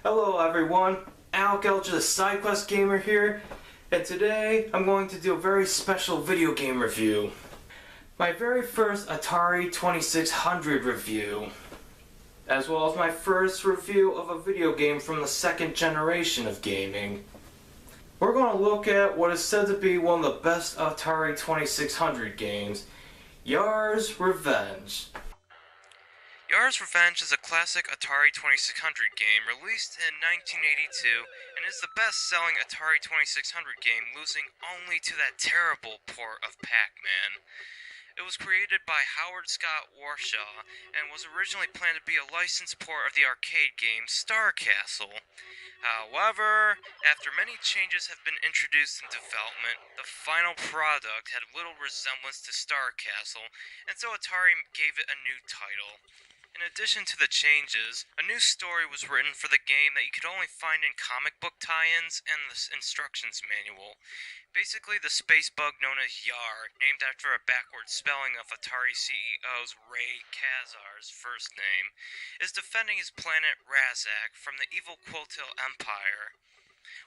Hello everyone, Alec Elger the SideQuest Gamer here, and today I'm going to do a very special video game review. My very first Atari 2600 review, as well as my first review of a video game from the second generation of gaming. We're going to look at what is said to be one of the best Atari 2600 games, Yar's Revenge. Yar's Revenge is a classic Atari 2600 game released in 1982 and is the best-selling Atari 2600 game, losing only to that terrible port of Pac-Man. It was created by Howard Scott Warshaw and was originally planned to be a licensed port of the arcade game Star Castle. However, after many changes have been introduced in development, the final product had little resemblance to Star Castle, and so Atari gave it a new title. In addition to the changes, a new story was written for the game that you could only find in comic book tie-ins and the instructions manual. Basically, the space bug known as Yar, named after a backwards spelling of Atari CEO's Ray Kazar's first name, is defending his planet Razak from the evil Quotil Empire.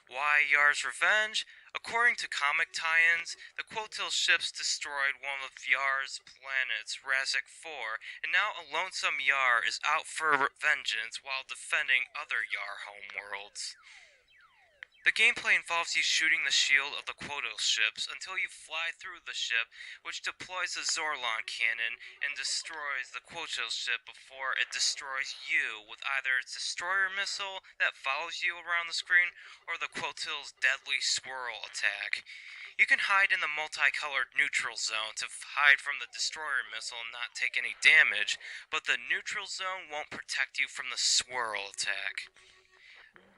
Why Yar's Revenge? According to comic tie-ins, the Quotil ships destroyed one of Yar's planets, Razak 4, and now a lonesome Yar is out for vengeance while defending other Yar homeworlds. The gameplay involves you shooting the shield of the Quotil ships until you fly through the ship, which deploys a Zorlon cannon and destroys the Quotil ship before it destroys you with either its destroyer missile that follows you around the screen or the Quotil's deadly swirl attack. You can hide in the multicolored neutral zone to hide from the destroyer missile and not take any damage, but the neutral zone won't protect you from the swirl attack.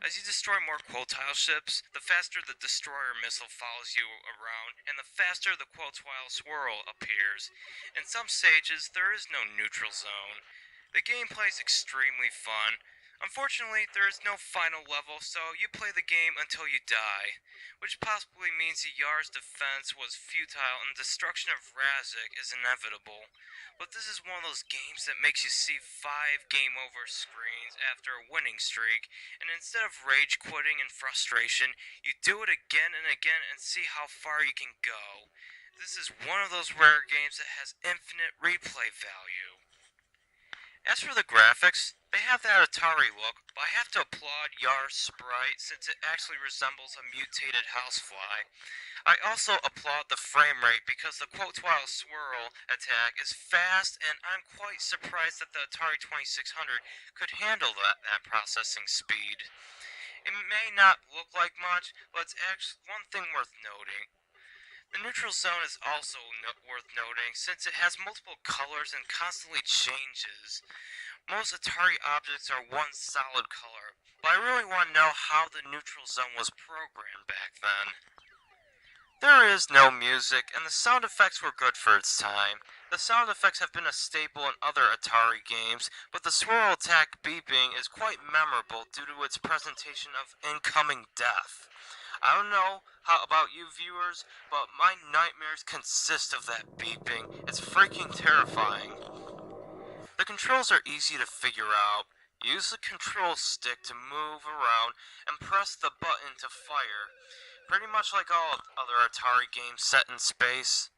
As you destroy more Quotile ships, the faster the destroyer missile follows you around, and the faster the Quotile swirl appears. In some stages, there is no neutral zone. The gameplay is extremely fun. Unfortunately, there is no final level, so you play the game until you die, which possibly means that Yar's defense was futile and destruction of Razak is inevitable. But this is one of those games that makes you see 5 game over screens after a winning streak, and instead of rage quitting in frustration, you do it again and again and see how far you can go. This is one of those rare games that has infinite replay value. As for the graphics, they have that Atari look, but I have to applaud Yar's sprite since it actually resembles a mutated housefly. I also applaud the frame rate because the Quotile swirl attack is fast, and I'm quite surprised that the Atari 2600 could handle that processing speed. It may not look like much, but it's actually one thing worth noting. The neutral zone is also worth noting since it has multiple colors and constantly changes. Most Atari objects are one solid color, but I really want to know how the neutral zone was programmed back then. There is no music, and the sound effects were good for its time. The sound effects have been a staple in other Atari games, but the swirl attack beeping is quite memorable due to its presentation of incoming death. I don't know how about you viewers, but my nightmares consist of that beeping. It's freaking terrifying. The controls are easy to figure out. Use the control stick to move around and press the button to fire. Pretty much like all other Atari games set in space.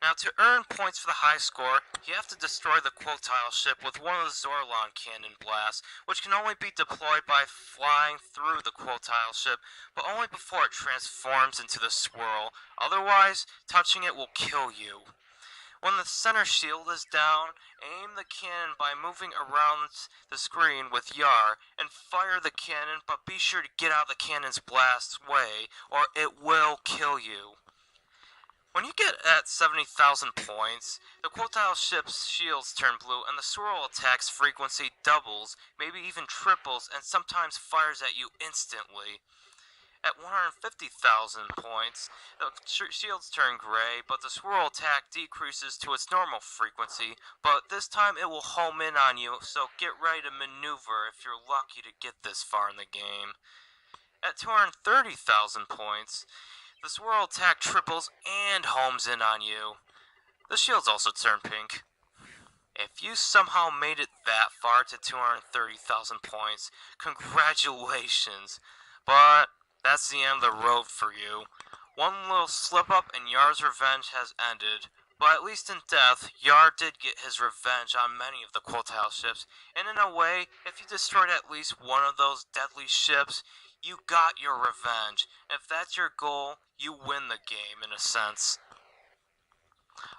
Now, to earn points for the high score, you have to destroy the Quotile ship with one of the Zorlon cannon blasts, which can only be deployed by flying through the Quotile ship, but only before it transforms into the swirl. Otherwise, touching it will kill you. When the center shield is down, aim the cannon by moving around the screen with Yar, and fire the cannon, but be sure to get out of the cannon's blast way, or it will kill you. When you get at 70,000 points, the Quotile ship's shields turn blue and the swirl attack's frequency doubles, maybe even triples, and sometimes fires at you instantly. At 150,000 points, the shields turn gray, but the swirl attack decreases to its normal frequency, but this time it will home in on you, so get ready to maneuver if you're lucky to get this far in the game. At 230,000 points, the swirl attack triples and homes in on you. The shields also turn pink. If you somehow made it that far to 230,000 points, congratulations. But that's the end of the road for you. One little slip up and Yar's revenge has ended. But at least in death, Yar did get his revenge on many of the Quotile ships, and in a way, if you destroyed at least one of those deadly ships, you got your revenge. If that's your goal, you win the game in a sense.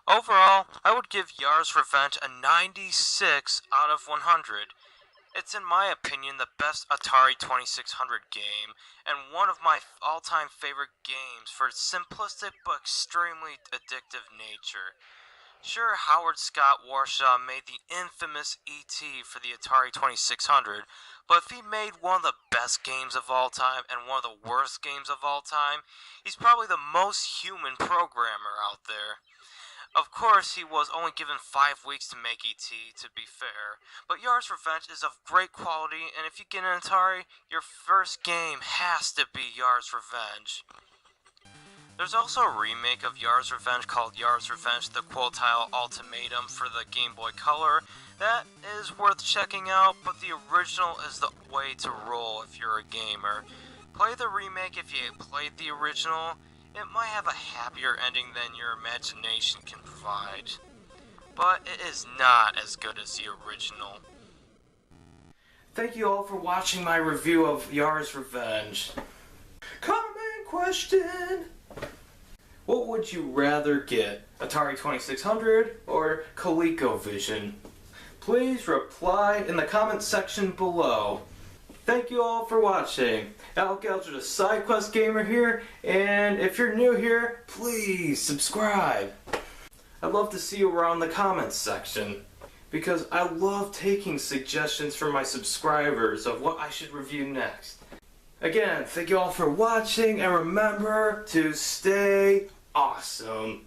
Overall, I would give Yar's Revenge a 96 out of 100. It's in my opinion the best Atari 2600 game, and one of my all-time favorite games for its simplistic but extremely addictive nature. Sure, Howard Scott Warshaw made the infamous E.T. for the Atari 2600, but if he made one of the best games of all time and one of the worst games of all time, he's probably the most human programmer out there. Of course, he was only given 5 weeks to make E.T., to be fair, but Yar's Revenge is of great quality, and if you get an Atari, your first game has to be Yar's Revenge. There's also a remake of Yar's Revenge called Yar's Revenge The Quotile Ultimatum for the Game Boy Color. That is worth checking out, but the original is the way to roll if you're a gamer. Play the remake if you played the original. It might have a happier ending than your imagination can provide, but it is not as good as the original. Thank you all for watching my review of Yar's Revenge. Comment question! What would you rather get, Atari 2600 or ColecoVision? Please reply in the comment section below. Thank you all for watching. Algalger the SideQuest Gamer here, and if you're new here, please subscribe. I'd love to see you around the comments section, because I love taking suggestions from my subscribers of what I should review next. Again, thank you all for watching, and remember to stay awesome.